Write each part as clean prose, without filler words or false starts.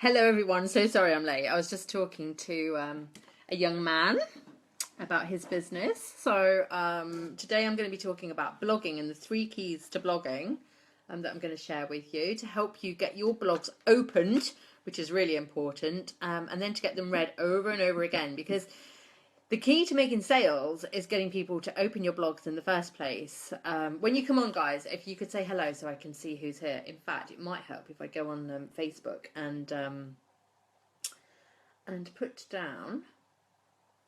Hello everyone, so sorry I'm late. I was just talking to a young man about his business. So today I'm going to be talking about blogging and the 3 keys to blogging that I'm going to share with you to help you get your blogs opened, which is really important, and then to get them read over and over again, because the key to making sales is getting people to open your blogs in the first place. When you come on, guys, if you could say hello so I can see who's here. In fact, it might help if I go on Facebook and put down,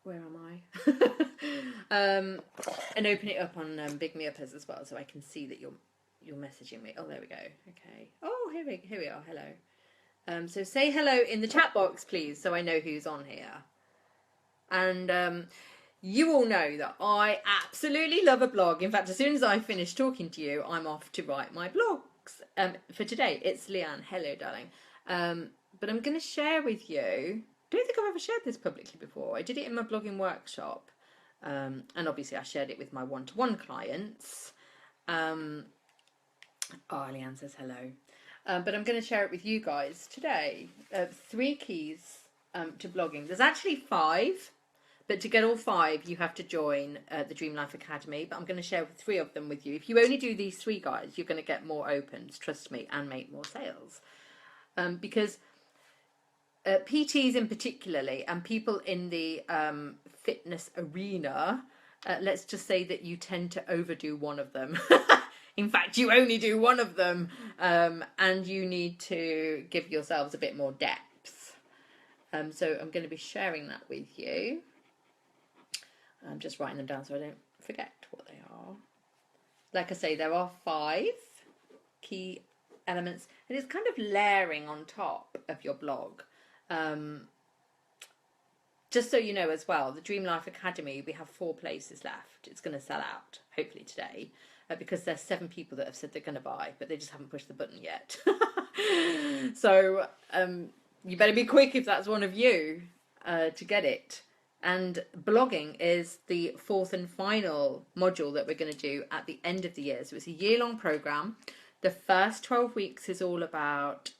where am I? And open it up on Big Me Uppers as well, so I can see that you're messaging me. Oh, there we go. Okay. Oh, here we are. Hello. So say hello in the chat box, please, so I know who's on here. And you all know that I absolutely love a blog. In fact, as soon as I finish talking to you, I'm off to write my blogs. For today, it's Leanne. Hello, darling. But I'm going to share with you, I don't think I've ever shared this publicly before. I did it in my blogging workshop. And obviously I shared it with my one-to-one clients. Leanne says hello. But I'm going to share it with you guys today. 3 keys to blogging. There's actually 5. But to get all 5, you have to join the Dream Life Academy. But I'm going to share 3 of them with you. If you only do these 3, guys, you're going to get more opens, trust me, and make more sales. Because PTs in particularly, and people in the fitness arena, let's just say that you tend to overdo one of them. In fact, you only do one of them, and you need to give yourselves a bit more depth. So I'm going to be sharing that with you. I'm just writing them down so I don't forget what they are. Like I say, there are 5 key elements, and it's kind of layering on top of your blog. Just so you know as well, the Dream Life Academy, we have 4 places left. It's going to sell out, hopefully today, because there's 7 people that have said they're going to buy, but they just haven't pushed the button yet. So you better be quick if that's one of you to get it. And blogging is the 4th and final module that we're going to do at the end of the year. So it's a year-long program. The first 12 weeks is all about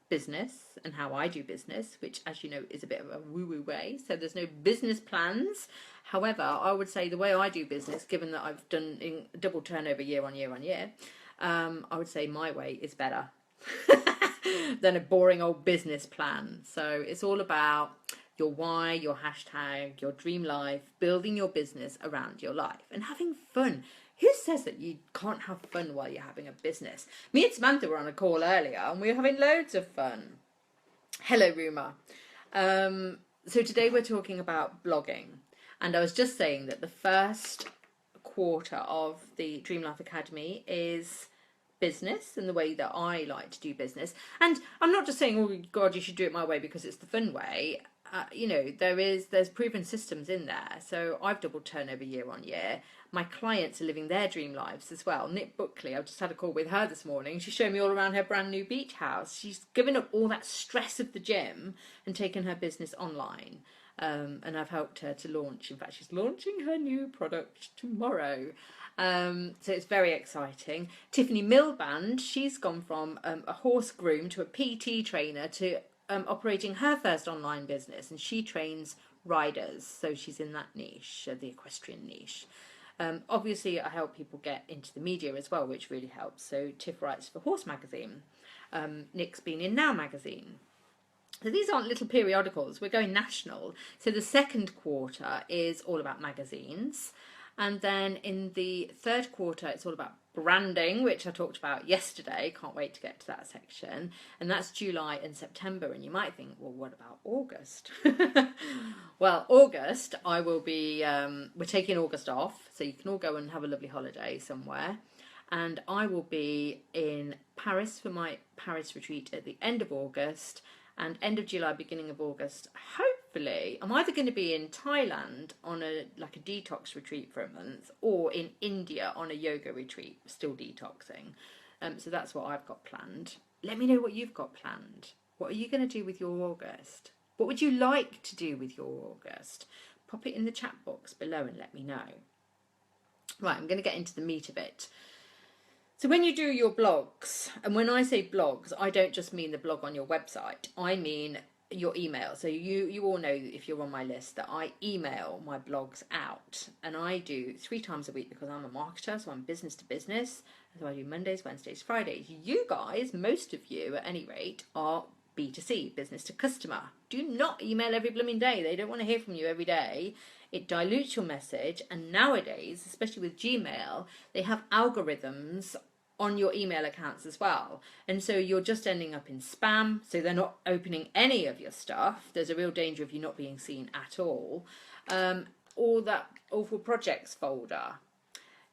business and how I do business, which, as you know, is a bit of a woo-woo way. So there's no business plans. However, I would say the way I do business, given that I've done in double turnover year on year on year, I would say my way is better than a boring old business plan. So it's all about your why, your hashtag, your dream life, building your business around your life and having fun. Who says that you can't have fun while you're having a business? Me and Samantha were on a call earlier and we were having loads of fun. Hello, Ruma. So today we're talking about blogging. And I was just saying that the first quarter of the Dream Life Academy is business and the way that I like to do business. And I'm not just saying, oh God, you should do it my way because it's the fun way. You know, there's proven systems in there. So I've doubled turnover year on year. My clients are living their dream lives as well. Nick Buckley, I just had a call with her this morning. She showed me all around her brand new beach house. She's given up all that stress of the gym and taken her business online. And I've helped her to launch. In fact, she's launching her new product tomorrow. So it's very exciting. Tiffany Milband, she's gone from a horse groom to a PT trainer to operating her first online business, and she trains riders, so she's in that niche, the equestrian niche. Obviously I help people get into the media as well, which really helps. So Tiff writes for Horse Magazine, Nick's been in Now Magazine. So these aren't little periodicals, we're going national. So the second quarter is all about magazines, and then in the third quarter it's all about branding, which I talked about yesterday. Can't wait to get to that section. And that's July and September. And you might think, well, what about August? Well, August, I will be, we're taking August off. So you can all go and have a lovely holiday somewhere. And I will be in Paris for my Paris retreat at the end of August. And end of July, beginning of August, hopefully, I'm either going to be in Thailand on a detox retreat for a month, or in India on a yoga retreat, still detoxing. So that's what I've got planned. Let me know what you've got planned. What are you going to do with your August? What would you like to do with your August? Pop it in the chat box below and let me know. Right, I'm going to get into the meat of it. So when you do your blogs, and when I say blogs, I don't just mean the blog on your website. I mean your email. So you all know, if you're on my list, that I email my blogs out, and I do 3 times a week because I'm a marketer, so I'm business to business. So I do Mondays, Wednesdays, Fridays. You guys, most of you at any rate, are B2C, business to customer. Do not email every blooming day. They don't want to hear from you every day. It dilutes your message, and nowadays, especially with Gmail, they have algorithms on your email accounts as well, and so you're just ending up in spam, so they're not opening any of your stuff. There's a real danger of you not being seen at all. Or that awful projects folder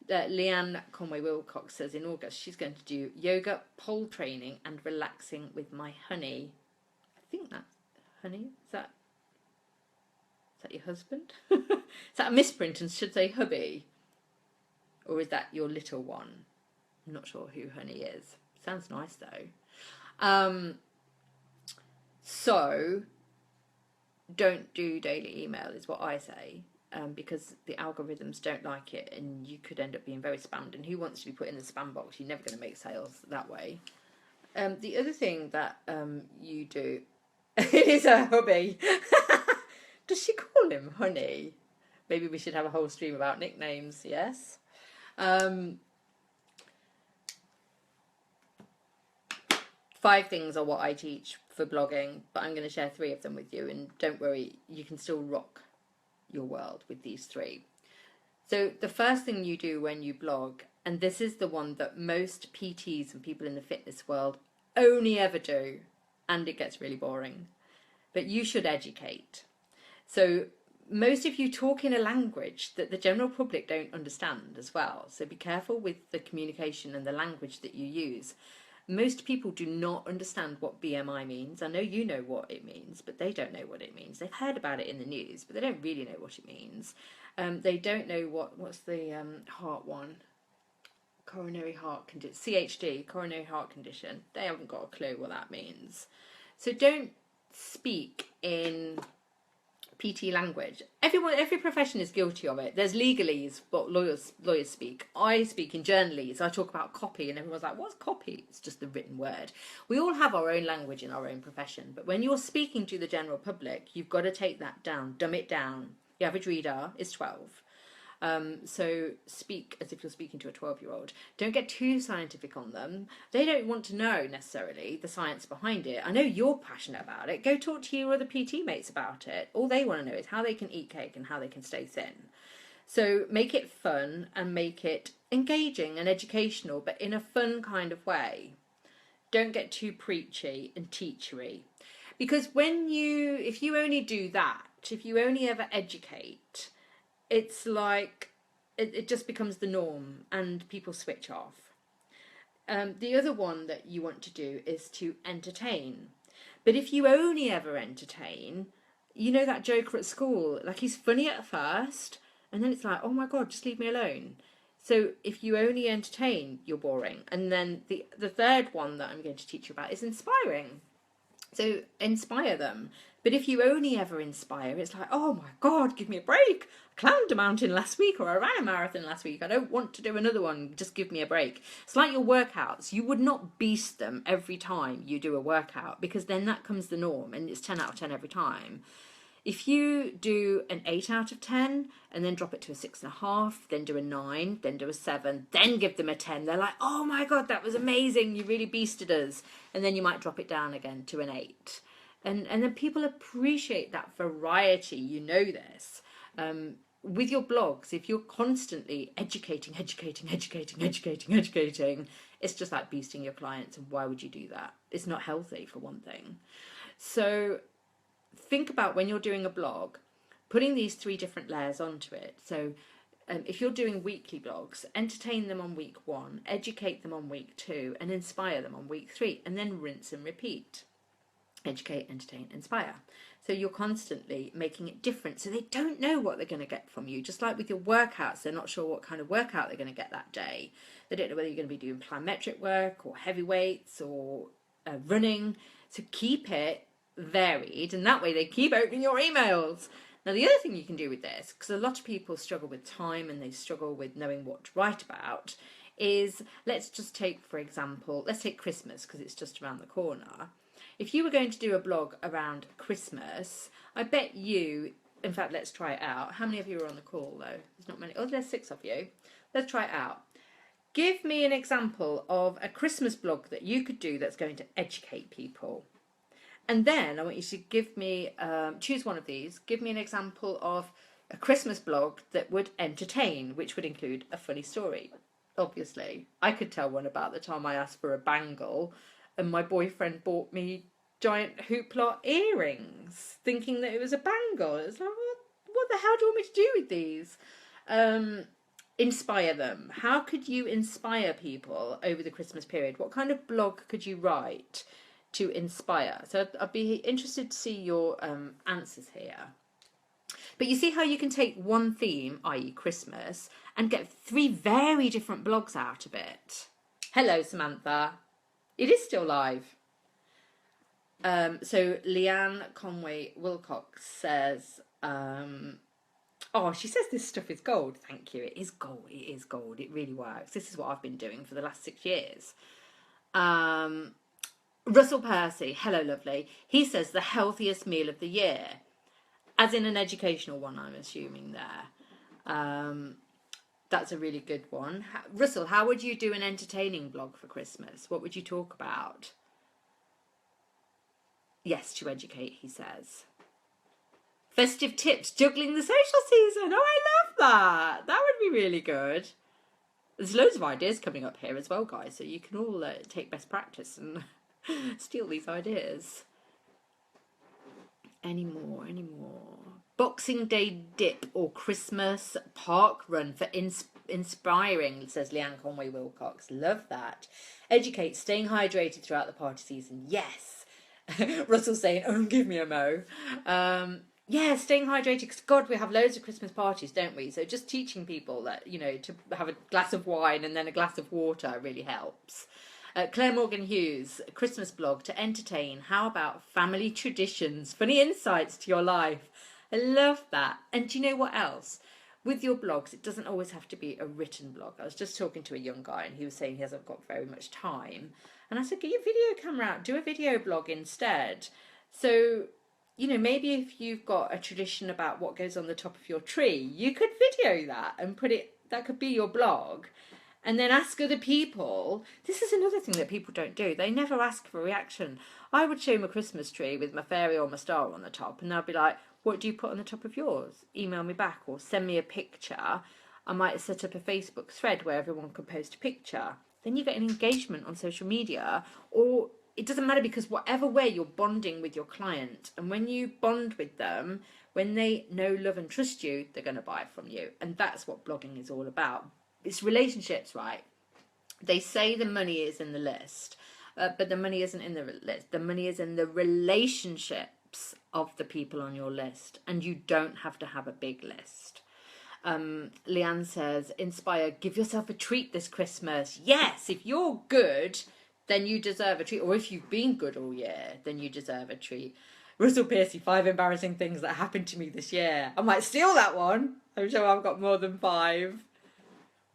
that Leanne Conway Wilcox says in August she's going to do yoga, pole training and relaxing with my honey. I think that's honey. Is that your husband? Is that a misprint and should say hubby? Or is that your little one? I'm not sure who honey is. Sounds nice though. So don't do daily email is what I say, because the algorithms don't like it and you could end up being very spammed, and who wants to be put in the spam box? You're never going to make sales that way. The other thing that you do, it is a hubby. Does she call him honey? Maybe we should have a whole stream about nicknames, yes? 5 things are what I teach for blogging, but I'm going to share 3 of them with you, and don't worry, you can still rock your world with these 3. So the first thing you do when you blog, and this is the one that most PTs and people in the fitness world only ever do, and it gets really boring, but you should educate. So most of you talk in a language that the general public don't understand as well, so be careful with the communication and the language that you use. Most people do not understand what BMI means. I know you know what it means, but they don't know what it means. They've heard about it in the news, but they don't really know what it means. They don't know what's the heart one? Coronary heart condition, CHD, coronary heart condition. They haven't got a clue what that means. So don't speak in PT language. Every profession is guilty of it. There's legalese, what lawyers speak. I speak in journalese. I talk about copy, and everyone's like, "What's copy?" It's just the written word. We all have our own language in our own profession, but when you're speaking to the general public, you've got to take that down, dumb it down. The average reader is 12. So speak as if you're speaking to a 12-year-old. Don't get too scientific on them. They don't want to know necessarily the science behind it. I know you're passionate about it. Go talk to your other PT mates about it. All they want to know is how they can eat cake and how they can stay thin. So make it fun and make it engaging and educational, but in a fun kind of way. Don't get too preachy and teachery. Because if you only do that, if you only ever educate, it's like it just becomes the norm and people switch off. The other one that you want to do is to entertain. But if you only ever entertain, you know that joker at school, like he's funny at first and then it's like, oh my God, just leave me alone. So if you only entertain, you're boring. And then the third one that I'm going to teach you about is inspiring. So inspire them. But if you only ever inspire, it's like, oh my God, give me a break. I climbed a mountain last week, or I ran a marathon last week. I don't want to do another one. Just give me a break. It's like your workouts. You would not beast them every time you do a workout, because then that comes the norm and it's 10 out of 10 every time. If you do an 8 out of 10 and then drop it to a 6.5, then do a 9, then do a 7, then give them a 10, they're like, oh my God, that was amazing. You really beasted us. And then you might drop it down again to an 8. And then people appreciate that variety. You know this. With your blogs, if you're constantly educating, it's just like beasting your clients. And why would you do that? It's not healthy, for one thing. So think about, when you're doing a blog, putting these 3 different layers onto it. So if you're doing weekly blogs, entertain them on week 1, educate them on week 2, and inspire them on week 3, and then rinse and repeat. Educate, entertain, inspire. So you're constantly making it different, so they don't know what they're going to get from you. Just like with your workouts, they're not sure what kind of workout they're going to get that day. They don't know whether you're going to be doing plyometric work or heavy weights or running. So keep it varied, and that way they keep opening your emails. Now the other thing you can do with this, because a lot of people struggle with time and they struggle with knowing what to write about, is, let's just take, for example, let's take Christmas because it's just around the corner. If you were going to do a blog around Christmas, I bet you, in fact, let's try it out. How many of you are on the call though? There's not many. Oh, there's 6 of you. Let's try it out. Give me an example of a Christmas blog that you could do that's going to educate people. And then I want you to give me, choose one of these, give me an example of a Christmas blog that would entertain, which would include a funny story. Obviously, I could tell one about the time I asked for a bangle and my boyfriend bought me giant hoopla earrings, thinking that it was a bangle. It's like, what the hell do you want me to do with these? Inspire them. How could you inspire people over the Christmas period? What kind of blog could you write to inspire? So I'd be interested to see your answers here. But you see how you can take one theme, i.e. Christmas, and get 3 very different blogs out of it. Hello, Samantha. It is still live. So Leanne Conway Wilcox says, she says this stuff is gold. Thank you. It is gold. It is gold. It really works. This is what I've been doing for the last 6 years. Russell Percy, hello, lovely. He says the healthiest meal of the year, as in an educational one, I'm assuming there. That's a really good one. Russell, how would you do an entertaining blog for Christmas? What would you talk about? Yes, to educate, he says. Festive tips, juggling the social season. Oh, I love that. That would be really good. There's loads of ideas coming up here as well, guys, so you can all take best practice and steal these ideas. Any more? Boxing Day dip or Christmas park run for inspiring, says Leanne Conway Wilcox. Love that. Educate, staying hydrated throughout the party season. Yes. Russell saying, oh, give me a mo. Yeah, staying hydrated, because God, we have loads of Christmas parties, don't we? So just teaching people that, to have a glass of wine and then a glass of water really helps. Claire Morgan Hughes, Christmas blog to entertain. How about family traditions? Funny insights to your life. I love that. And do you know what else? With your blogs, it doesn't always have to be a written blog. I was just talking to a young guy and he was saying he hasn't got very much time. And I said, get your video camera out, do a video blog instead. So, maybe if you've got a tradition about what goes on the top of your tree, you could video that and that could be your blog. And then ask other people. This is another thing that people don't do. They never ask for a reaction. I would show them a Christmas tree with my fairy or my star on the top, and they'll be like, what do you put on the top of yours? Email me back or send me a picture. I might set up a Facebook thread where everyone can post a picture. Then you get an engagement on social media, or it doesn't matter, because whatever way you're bonding with your client, and when you bond with them, when they know, love and trust you, they're going to buy from you. And that's what blogging is all about. It's relationships, right? They say the money is in the list, but the money isn't in the list. The money is in the relationships of the people on your list, and you don't have to have a big list. Leanne says, inspire, give yourself a treat this Christmas. Yes, if you're good, then you deserve a treat. Or if you've been good all year, then you deserve a treat. Russell Piercy, 5 embarrassing things that happened to me this year. I might steal that one. I'm sure I've got more than 5.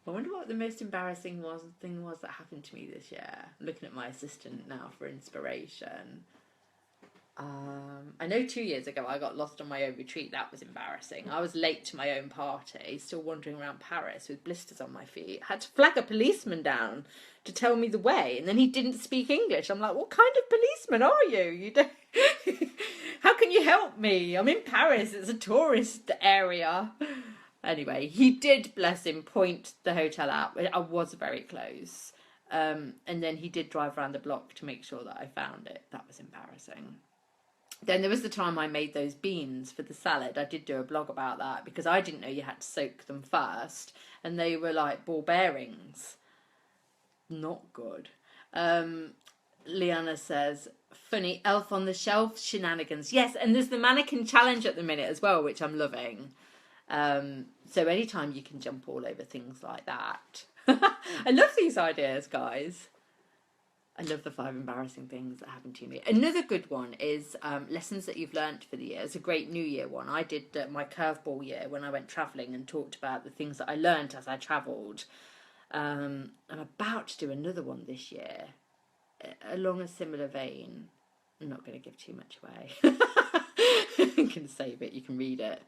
I wonder what the most embarrassing thing was that happened to me this year. I'm looking at my assistant now for inspiration. I know 2 years ago I got lost on my own retreat. That was embarrassing. I was late to my own party, still wandering around Paris with blisters on my feet. I had to flag a policeman down to tell me the way, and then he didn't speak English. I'm like, what kind of policeman are you? You don't. How can you help me? I'm in Paris. It's a tourist area. Anyway, he did, bless him, point the hotel out. I was very close. And then he did drive around the block to make sure that I found it. That was embarrassing. Then there was the time I made those beans for the salad. I did do a blog about that because I didn't know you had to soak them first. And they were like ball bearings. Not good. Liana says, funny elf on the shelf shenanigans. Yes, and there's the mannequin challenge at the minute as well, which I'm loving. So anytime you can jump all over things like that. I love these ideas, guys. I love the 5 embarrassing things that happened to me. Another good one is lessons that you've learnt for the year. It's a great New Year one. I did my curveball year when I went travelling and talked about the things that I learnt as I travelled. I'm about to do another one this year along a similar vein. I'm not going to give too much away. You can save it, you can read it.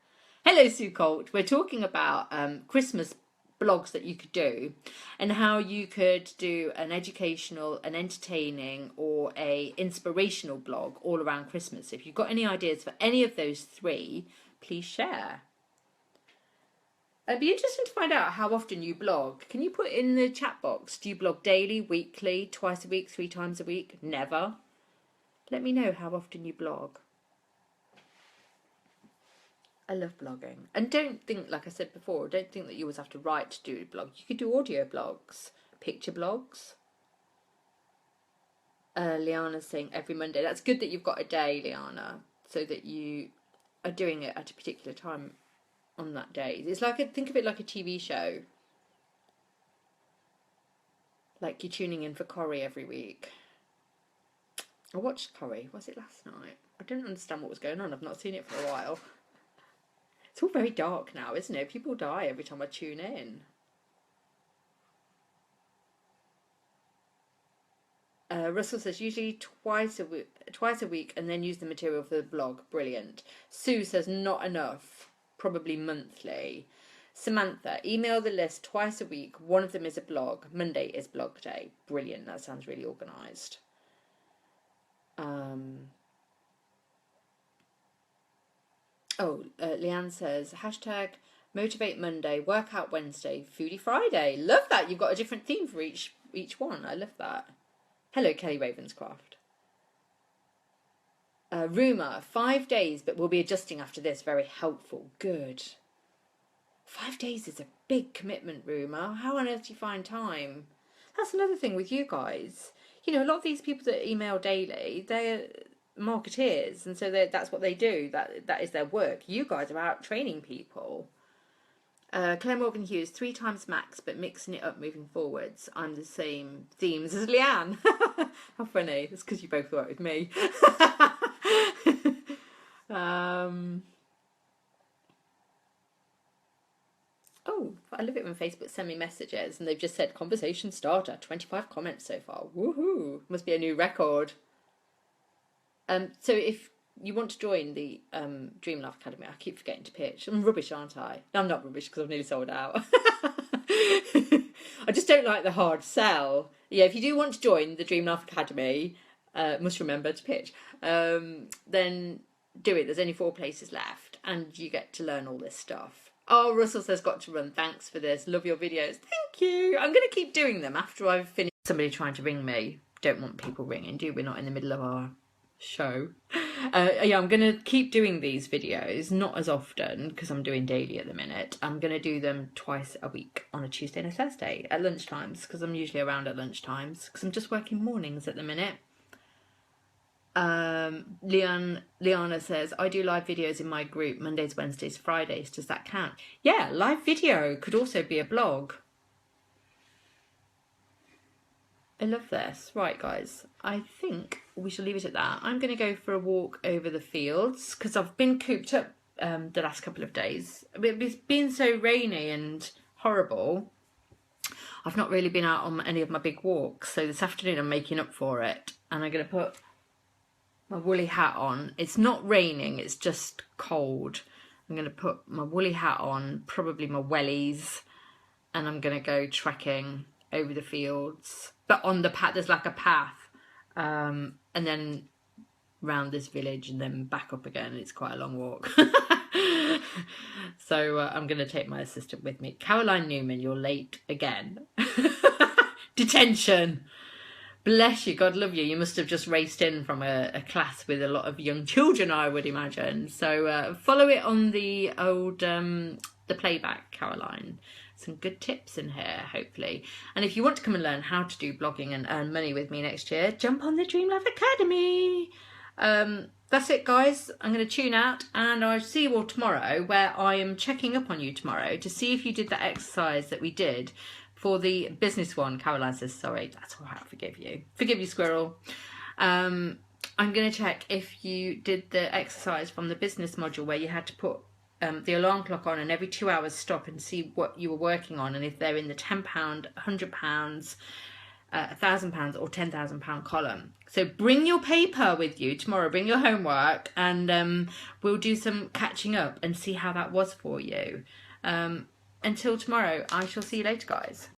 Hello, Sue Colt. We're talking about Christmas blogs that you could do and how you could do an educational, an entertaining, or a inspirational blog all around Christmas. So if you've got any ideas for any of those three, please share. It'd be interesting to find out how often you blog. Can you put in the chat box, do you blog daily, weekly, twice a week, 3 times a week? Never. Let me know how often you blog. I love blogging. And don't think, like I said before, don't think that you always have to write to do a blog. You could do audio blogs, picture blogs. Liana's saying every Monday. That's good that you've got a day, Liana, so that you are doing it at a particular time on that day. It's like, think of it like a TV show. Like you're tuning in for Corrie every week. I watched Corrie. Was it last night? I don't understand what was going on. I've not seen it for a while. It's all very dark now, isn't it? People die every time I tune in. Russell says usually twice a week and then use the material for the blog. Brilliant. Sue says not enough, probably monthly. Samantha, email the list twice a week. One of them is a blog. Monday is blog day. Brilliant. That sounds really organised. Leanne says, hashtag motivate Monday, workout Wednesday, foodie Friday. Love that. You've got a different theme for each one. I love that. Hello, Kelly Ravenscraft. Rumour, 5 days, but we'll be adjusting after this. Very helpful. Good. 5 days is a big commitment, Rumour. How on earth do you find time? That's another thing with you guys. You know, a lot of these people that email daily, they're marketeers, and so that's what they do. That is their work. You guys are out training people. Claire Morgan Hughes, 3 times max, but mixing it up moving forwards. I'm the same themes as Leanne. How funny. It's because you both work with me. Oh, I love it when Facebook send me messages and they've just said conversation starter, 25 comments so far. Woohoo! Must be a new record. So if you want to join the Dream Life Academy, I keep forgetting to pitch. I'm rubbish, aren't I? No, I'm not rubbish because I've nearly sold out. I just don't like the hard sell. Yeah, if you do want to join the Dream Life Academy, must remember to pitch, then do it. There's only 4 places left and you get to learn all this stuff. Oh, Russell says, got to run. Thanks for this. Love your videos. Thank you. I'm going to keep doing them after I've finished. Somebody trying to ring me. Don't want people ringing, do we? We're not in the middle of our show. Yeah, I'm going to keep doing these videos, not as often because I'm doing daily at the minute. I'm going to do them twice a week on a Tuesday and a Thursday at lunchtimes because I'm usually around at lunchtimes because I'm just working mornings at the minute. Liana says, I do live videos in my group Mondays, Wednesdays, Fridays. Does that count? Yeah, live video could also be a blog. I love this. Right, guys, I think we shall leave it at that. I'm going to go for a walk over the fields because I've been cooped up the last couple of days. It's been so rainy and horrible. I've not really been out on any of my big walks. So this afternoon I'm making up for it and I'm going to put my woolly hat on. It's not raining, it's just cold. I'm going to put my woolly hat on, probably my wellies, and I'm going to go trekking over the fields. But on the path, there's like a path, and then round this village and then back up again. It's quite a long walk. So I'm going to take my assistant with me. Caroline Newman, you're late again. Detention. Bless you, God love you. You must have just raced in from a class with a lot of young children, I would imagine. So follow it on the old the playback, Caroline. Some good tips in here, hopefully. And if you want to come and learn how to do blogging and earn money with me next year, jump on the Dream Life Academy. That's it, guys. I'm going to tune out and I'll see you all tomorrow, where I am checking up on you tomorrow to see if you did that exercise that we did for the business one. Caroline says, sorry, that's all right, I forgive you. Forgive you, squirrel. I'm going to check if you did the exercise from the business module where you had to put the alarm clock on, and every 2 hours stop and see what you were working on, and if they're in the £10, £100, £1,000 or £10,000 column. So bring your paper with you tomorrow, bring your homework, and we'll do some catching up and see how that was for you. Until tomorrow, I shall see you later, guys.